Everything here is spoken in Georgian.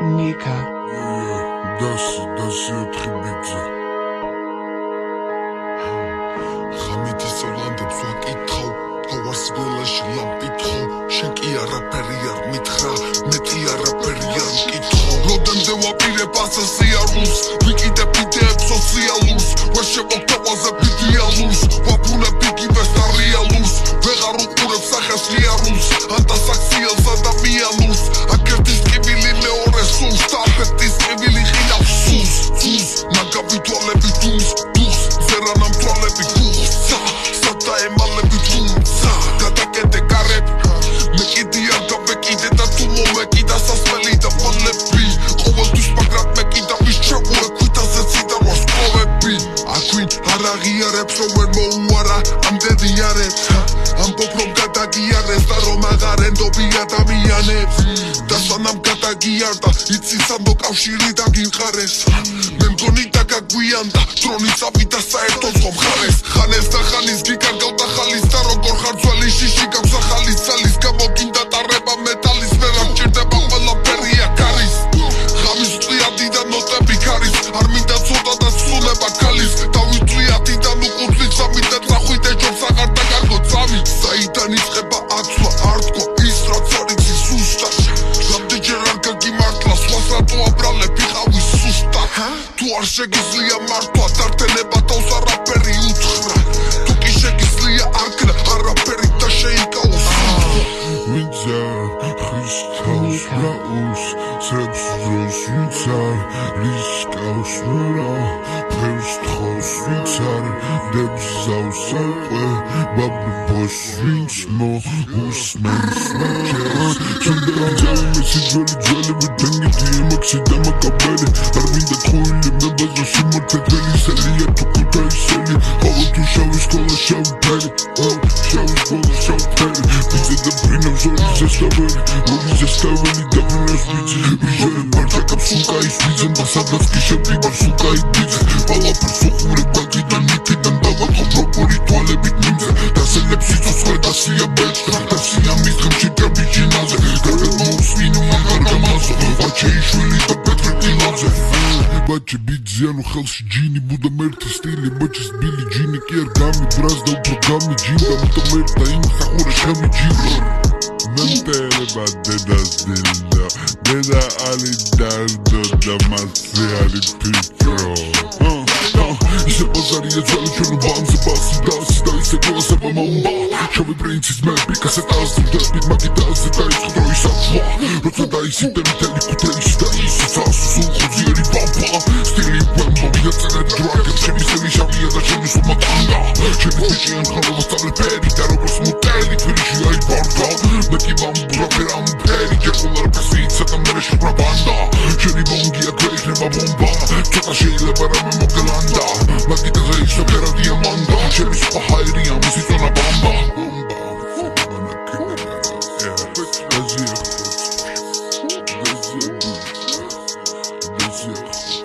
Nika. Dasi otribidza. Xamiti solandებს ვაკითხავ, თავას ველაში ლამპითხო, შენ კი არაფერი არ მითხრა, მეტი არაფერი არ მკითხო. Rodemde ვაპირებ ასასიარულს, ვიკიდებ იდეებს სოციალურს, ვერ შემოგთავაზებ იდეალურს, ვაფუნებ იგივეს და რეალურს, ვეღარ უყურებ სახეს რეალურს, ანტასაქციელს ადამიანურს, აკერტის კიბილი მეორე სულს, საფეთის კიბილი ხინავს სულს, მაგავითვალები დუმს, დუხს, ზერანამ თვალები გუხს, სადაემალები თუმცა, გადაკეთე გარებ, მე კიდე არ გავეკიდე და თუ მომეკიდა სასმელი და ფალები, ყოველთვის მაგრად მე კიდე ვისჩებურე ქვითაზე ციდან ვასწავლები, აქვინ არ აღიარებს რომ ვერ მოუარა ამდენი არებს, ამბობ რომ გადაგიარეს და რომ აღარ ენდობი ადამიანებს, და სანამ გადაგიარდა იცი სანდო კავშირი დაგიმყარეს, მე მგონი დაგაგვიანდა დრონი წავიდა საერთოდ მომხარეს, ხანეს და ხანის გიკარგავდა ხალის და როგორ ხარ ძველი შიში გაქვს ახალის ძალის გამოგინდა ტარება მეტალის ვერ ამჭირდება ყველაფერი აქ არის, ღამის წიადიდან ნოტები ქარის, არ მინდა ცოტა და სუნება ქალის, დავიწვიადიდან უყურდით სამიდან წახვიდე ჯობს აღარ დაგარგო წამი, საიდან იწყება აცვა არ თქო ის რაც არ იცის სუსტად, რამდენჯერ არ გაგიმართლა სხვას რატო აბრალებ იყავი სუსტად, თუ არ შეგიძლია მართვა დარდენება თავს არაფერი უთხრა, თუ კი შეგიძლია აქრა არაფერი და შეიკავო ვინცა ხის თავს რაუს სებს დროს ვინცა რისკავს რა ფერს თხოვს ვინცა დებს ზავსალყვე ბაბბოს ვინც მოუსმენს მაჩეს ჩუნდარი ძველი ბუდენგი ემოქსი და მაკაბელი არ მინდა თხუილი მებაზო სიმართლე თელისელია თუ კუთაისელი ყოველ თუ შავი სკოლა შავი ფერი შავი სკოლა შავი ფერი ბიძე და ბრინავს ორი ზესტაველი და ბრინავს ბიძი ვიჟერე ბარჯაკებს უკაის ბიძემ და სადაც კი შევდივარ სუკაი ბიძე ყველაფერს უყურებ გაგიდან ნიკიდან დავაკო პროპორი თვალებით მიმძე დასელებს სიცოცხლე და სია ბეჭდა და სია მის ღმში ტრაბიჯინაზე გარდა მოუსმინო აღარ გამაზო ვაჩეიშვილი და პეტრე კილაძე ბაჩე ბიძიანო ხელში ჯინი ბუდა მერთი სტილი ბაჩეს ბილი ჯინი კი არ გამი ბრას და უფრო გამი ჯინდა მუტო მერტა იმ სახურა შამი ჯინდა მენტერება დედას დილდა დედა ალი დარდო და მასზე ალი პიკრო ისე ბაზარია ძველი ჩვენო ბანზე ბასი დასი და ისე გლასება მომბა შავი პრინცის მე პიკასეტაზე დერბით მაგიდაზე დაიწყო დროის აფვა როცა დაისიდე მთელი ქუთაისი და ისე წასულ ხუძიერი ბაბა სტილი ვემბო ვიაწერეთ დრაგებს შემისელი შავია და შემისულმა ტანგა ჩემის ბიჭიან ხალობა სწავლე ფერი და როგორც მუტელი თბილისში აიბარდა მე კი ბამბურა ფერამ ფერი ჯეკულარ პასიცა და მერე შუბრა ბანდა შენი ბონგია გვეიქნება ბომბა ცოტა შეიძლება რამე მოგლანდა მაგიდაზე ისო ფერა დიამანტა ჩემი სხვა ჰაერია მისი წონა ბამბა That's it.